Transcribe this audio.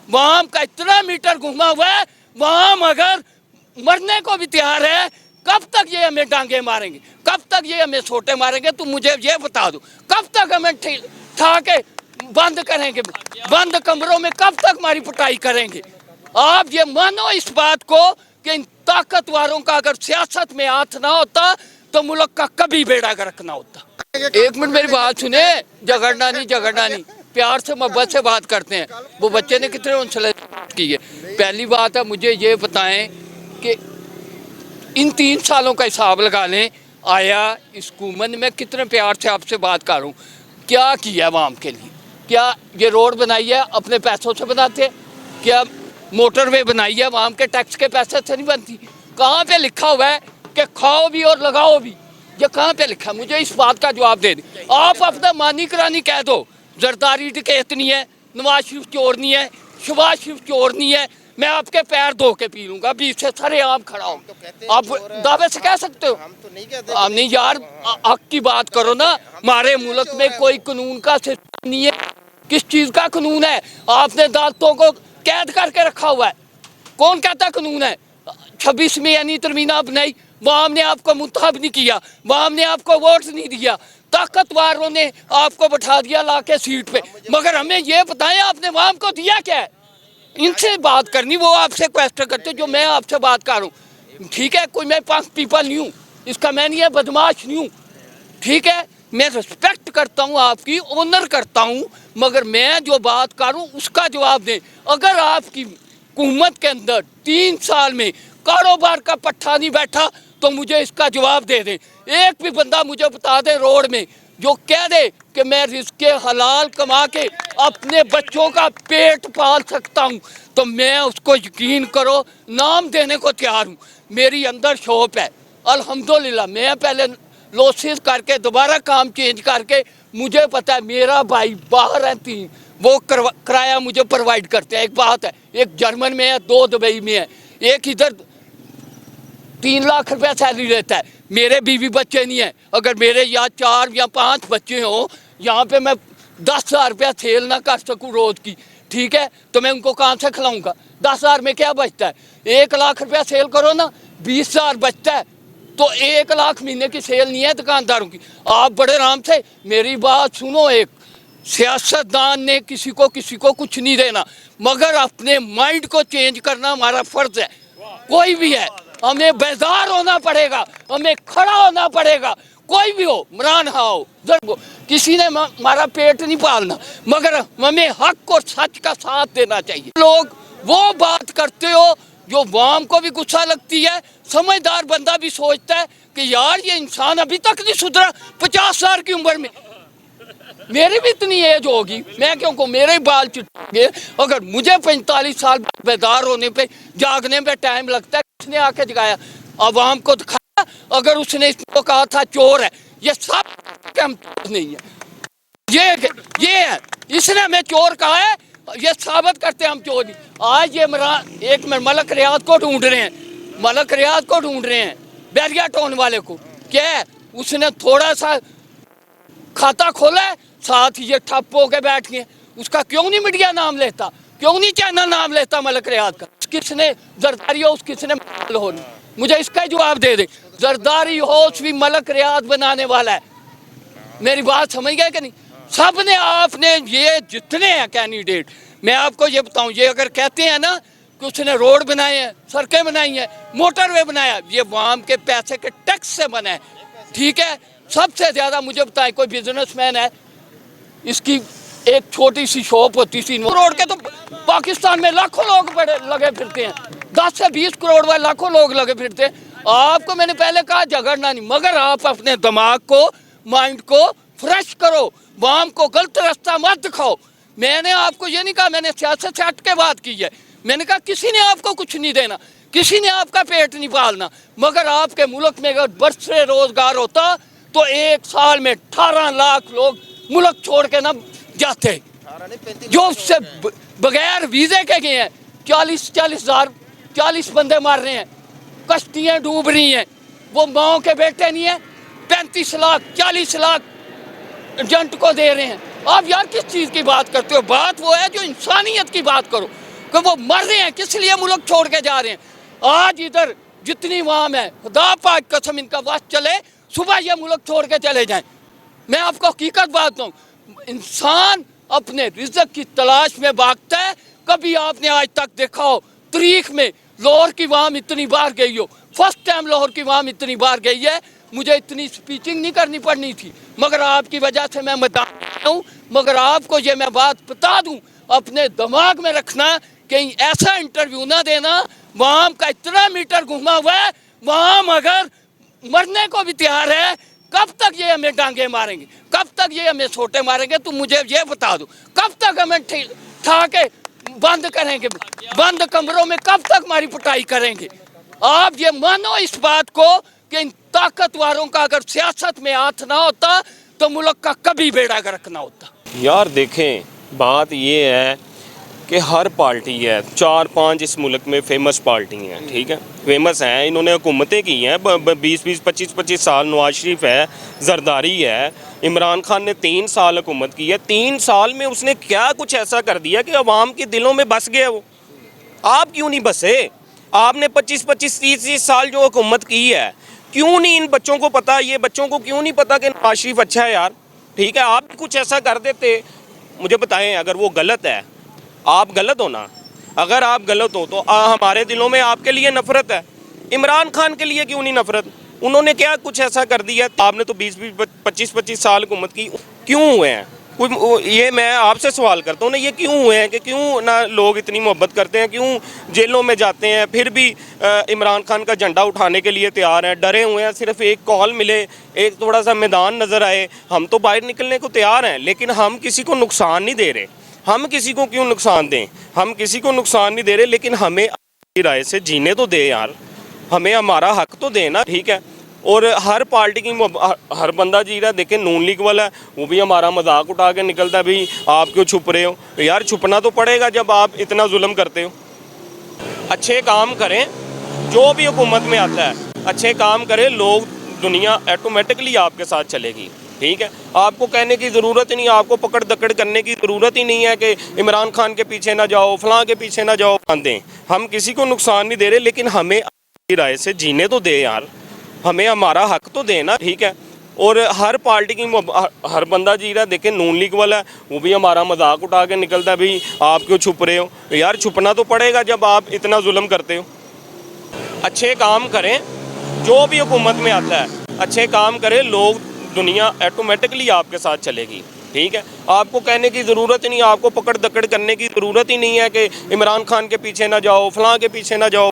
वहाँ का इतना मीटर घुमा हुआ है, वहाँ मगर मरने को भी तैयार है। कब तक ये हमें डांगे मारेंगे, कब तक ये हमें छोटे मारेंगे, तुम मुझे ये बता दो। कब तक हमें ठा के बंद करेंगे, बंद कमरों में कब तक हमारी पिटाई करेंगे। आप ये मानो इस बात को कि इन ताकतवारों का अगर सियासत में हाथ ना होता तो मुल्क का कभी बेड़ा गर्क ना होता। एक मिनट मेरी बात सुने, झगड़ना नहीं, प्यार से मोहब्बत से बात करते हैं। वो बच्चे ने कितने हौसले की है। पहली बात है, मुझे ये बताएं कि इन 3 सालों का हिसाब लगा लें, आया इस हुकूमत में कितने प्यार से आपसे बात कर रहा हूँ, क्या किया आवाम के लिए। क्या ये रोड बनाई है अपने पैसों से बनाते हैं? क्या मोटरवे बनाई है आवाम के टैक्स के पैसे से नहीं बनती? कहाँ पे लिखा हुआ है कि खाओ भी और लगाओ भी? ये कहाँ पे लिखा है? मुझे इस बात का जवाब दे दें। आप अपना मानी करानी कह दो, जरदारी डकैत नहीं है, नवाज शरीफ चोर नहीं है, शहबाज शरीफ चोर नहीं है, मैं आपके पैर धो के पी लूंगा, बीच से सरेआम खड़ा हूँ। आप दावे से कह सकते हो? हम तो नहीं कहते। आप नहीं यार, हक की बात करो ना। हमारे मुल्क में कोई कानून का सिस्टम नहीं है। किस चीज़ का कानून है? आपने अदालतों को कैद करके रखा हुआ है। कौन कहता कानून है? 26 यानी तरमीना बनाई, वहाँ ने आपको मुंतखब नहीं किया, वहाँ ने आपको वोट नहीं दिया, ताकतवारों ने आपको बैठा दिया ला के सीट पे। मगर हमें ये बताएं आपने वहाँ को दिया क्या है? इनसे बात करनी, वो आपसे क्वेश्चन करते जो मैं आपसे बात कर रहा हूँ। ठीक है, कोई मैं पंक पीपल नहीं हूँ, इसका मैं नहीं है, बदमाश नहीं हूँ। ठीक है, मैं रिस्पेक्ट करता हूँ आपकी, ऑनर करता हूँ, मगर मैं जो बात कर रहा हूँ उसका जवाब दें। अगर आपकी हुकूमत के अंदर 3 साल में कारोबार का पट्टा नहीं बैठा तो मुझे इसका जवाब दे दें। एक भी बंदा मुझे बता दे रोड में जो कह दे कि मैं रिज़्क़े हलाल कमा के अपने बच्चों का पेट पाल सकता हूँ, तो मैं उसको यकीन करो नाम देने को तैयार हूँ। मेरी अंदर शौक है अल्हम्दुलिल्लाह। मैं पहले लॉसेस करके दोबारा काम चेंज करके, मुझे पता है मेरा भाई बाहर रहती, वो किराया मुझे प्रोवाइड करते हैं। एक बात है, एक जर्मन में है, 2 दुबई में है, एक इधर 3 लाख रुपया सैलरी लेता है। मेरे बीवी बच्चे नहीं हैं। अगर मेरे यहाँ 4 या 5 बच्चे हों, यहाँ पे मैं 10,000 रुपया सेल ना कर सकूँ रोज़ की, ठीक है, तो मैं उनको कहाँ से खिलाऊँगा? 10,000 में क्या बचता है? 1 लाख रुपया सेल करो ना, 20,000 बचता है। तो 1 लाख महीने की सेल नहीं है दुकानदारों की। आप बड़े आराम से मेरी बात सुनो। एक सियासतदान ने किसी को कुछ नहीं देना, मगर अपने माइंड को चेंज करना हमारा फ़र्ज़ है। कोई भी है, हमें बेदार होना पड़ेगा, हमें खड़ा होना पड़ेगा। कोई भी हो, इमरान हो, किसी ने हमारा पेट नहीं पालना, मगर हमें हक और सच का साथ देना चाहिए। लोग वो बात करते हो जो वाम को भी गुस्सा लगती है। समझदार बंदा भी सोचता है कि यार ये इंसान अभी तक नहीं सुधरा। 50 साल की उम्र में, मेरी भी इतनी एज होगी, मैं क्यों को मेरे बाल चिट्टे। अगर मुझे 45 साल बेदार होने पे, जागने पे टाइम लगता है, किसने आके जगाया? अवाम को दिखाया। अगर उसने इसको कहा था चोर है, ये सब हम नहीं है, ये है, इसने हमें चोर कहा है, ये साबित करते हम चोर नहीं। आज ये एक मलक रियाज को ढूंढ रहे हैं, मलक रियाज को ढूंढ रहे हैं, बैरिया टाउन वाले को। क्या है? उसने थोड़ा सा खाता खोला है, साथ ही ये ठप हो के बैठ गए। उसका क्यों नहीं मीडिया नाम लेता, क्यों नहीं चैनल नाम लेता मलक रियाज का? किसने जरदारी हो, किसने हो? मुझे इसका जवाब दे दे। जरदारी हाउस भी मलक रियाज बनाने वाला है। मेरी बात समझ गए कि नहीं? सब ने, आपने, ये जितने हैं कैंडिडेट, मैं आपको ये बताऊं, ये अगर कहते हैं ना कि उसने रोड बनाए हैं, सड़कें बनाई हैं, मोटरवे बनाया, ये वाम के पैसे के टैक्स से बना है। ठीक है, सबसे ज़्यादा मुझे बताएं, कोई बिजनेसमैन है, इसकी एक छोटी सी शॉप होती थी रोड के, तो पाकिस्तान में लाखों लोग बड़े लगे फिरते हैं, 10 से 20 करोड़ वाले लाखों लोग लगे फिरते हैं। आपको मैंने पहले कहा झगड़ना नहीं, मगर आप अपने दिमाग को, माइंड को फ्रेश करो, वाम को गलत रास्ता मत दिखाओ। मैंने आपको ये नहीं कहा, मैंने सियासत से हट के बात की है। मैंने कहा किसी ने आपको कुछ नहीं देना, किसी ने आपका पेट नहीं पालना, मगर आपके मुल्क में अगर बरसे रोजगार होता तो 1 साल में 18 लाख लोग मुल्क छोड़ के ना जाते, जो उससे बगैर वीज़े के गए हैं। 40 बंदे मार रहे हैं, कश्तियाँ डूब रही हैं, वो माओ के बेटे नहीं है, 35 लाख 40 लाख एजेंट को दे रहे हैं। आप यार किस चीज़ की बात करते हो? बात वो है जो इंसानियत की बात करो। کہ وہ مر رہے ہیں, کس لیے ملک چھوڑ کے جا رہے ہیں. آج ادھر جتنی عوام ہے, خدا پاک قسم ان کا وقت چلے, صبح یہ ملک چھوڑ کے چلے جائیں. میں آپ کو حقیقت بات ہوں, انسان اپنے رزق کی تلاش میں بھاگتا ہے. کبھی آپ نے آج تک دیکھا ہو تاریخ میں لاہور کی عوام اتنی بار گئی ہو؟ فرسٹ ٹائم لاہور کی عوام اتنی بار گئی ہے. مجھے اتنی سپیچنگ نہیں کرنی پڑنی تھی, مگر آپ کی وجہ سے میں میدان میں ہوں. مگر آپ کو یہ میں بات بتا دوں, اپنے دماغ میں رکھنا, کہیں ایسا انٹرویو نہ دینا وہاں کا اتنا میٹر گھوما ہوا ہے, وہاں اگر مرنے کو بھی تیار ہے. کب تک یہ ہمیں ڈانگے ماریں گے, کب تک یہ ہمیں چھوٹے ماریں گے؟ تو مجھے یہ بتا دو, کب تک ہمیں ٹھا کے بند کریں گے؟ بند کمروں میں کب تک ہماری پٹائی کریں گے؟ آپ یہ مانو اس بات کو کہ ان طاقتوروں کا اگر سیاست میں ہاتھ نہ ہوتا تو ملک کا کبھی بیڑا گرک نہ ہوتا. یار دیکھیں, بات یہ ہے کہ ہر پارٹی ہے, 4-5 اس ملک میں فیمس پارٹی ہیں, ٹھیک ہے, فیمس ہیں, انہوں نے حکومتیں کی ہیں 20-20 25-25 سال. نواز شریف ہے, زرداری ہے, عمران خان نے 3 سال حکومت کی ہے. 3 سال میں اس نے کیا کچھ ایسا کر دیا کہ عوام کے دلوں میں بس گیا وہ؟ آپ کیوں نہیں بسے؟ آپ نے 25-25-30 سال جو حکومت کی ہے, کیوں نہیں ان بچوں کو پتا, یہ بچوں کو کیوں نہیں پتا کہ نواز شریف اچھا ہے یار؟ ٹھیک ہے, آپ کچھ ایسا کر دیتے. مجھے بتائیں, اگر وہ غلط ہے, آپ غلط ہو نا, اگر آپ غلط ہو تو ہمارے دلوں میں آپ کے لیے نفرت ہے. عمران خان کے لیے کیوں نہیں نفرت؟ انہوں نے کیا کچھ ایسا کر دیا؟ آپ نے تو 25-25 سال حکومت کی, کیوں ہوئے ہیں؟ یہ میں آپ سے سوال کرتا ہوں نا, یہ کیوں ہوئے ہیں کہ کیوں نہ لوگ اتنی محبت کرتے ہیں, کیوں جیلوں میں جاتے ہیں, پھر بھی عمران خان کا جھنڈا اٹھانے کے لیے تیار ہیں, ڈرے ہوئے ہیں, صرف ایک کال ملے, ایک تھوڑا سا میدان نظر آئے, ہم تو باہر نکلنے کو تیار ہیں. لیکن ہم کسی کو نقصان نہیں دے رہے. ہم کسی کو کیوں نقصان دیں؟ ہم کسی کو نقصان نہیں دے رہے, لیکن ہمیں اپنی رائے سے جینے تو دے یار, ہمیں ہمارا حق تو دے نا, ٹھیک ہے. اور ہر پارٹی کی ہر بندہ جی رہا ہے. دیکھیں نون لیگ والا ہے, وہ بھی ہمارا مذاق اٹھا کے نکلتا ہے, بھئی آپ کیوں چھپ رہے ہو؟ یار چھپنا تو پڑے گا جب آپ اتنا ظلم کرتے ہو. اچھے کام کریں, جو بھی حکومت میں آتا ہے اچھے کام کریں, لوگ دنیا ایٹومیٹکلی آپ کے ساتھ چلے گی, ٹھیک ہے. آپ کو کہنے کی ضرورت ہی نہیں, آپ کو پکڑ دکڑ کرنے کی ضرورت ہی نہیں ہے کہ عمران خان کے پیچھے نہ جاؤ, فلاں کے پیچھے نہ جاؤ. باندھیں, ہم کسی کو نقصان نہیں دے رہے, لیکن ہمیں اپنی رائے سے جینے تو دے یار, ہمیں ہمارا حق تو دے نا, ٹھیک ہے. اور ہر پارٹی کی ہر بندہ جی رہا ہے. دیکھیں نون لیگ والا ہے, وہ بھی ہمارا مذاق اٹھا کے نکلتا ہے, بھئی آپ کیوں چھپ رہے ہو؟ یار چھپنا تو پڑے گا جب آپ اتنا ظلم کرتے ہو. اچھے کام کریں, جو بھی حکومت میں آتا ہے اچھے کام کریں, لوگ دنیا ایٹومیٹکلی آپ کے ساتھ چلے گی, ٹھیک ہے. آپ کو کہنے کی ضرورت ہی نہیں, آپ کو پکڑ دکڑ کرنے کی ضرورت ہی نہیں ہے کہ عمران خان کے پیچھے نہ جاؤ, فلاں کے پیچھے نہ جاؤ.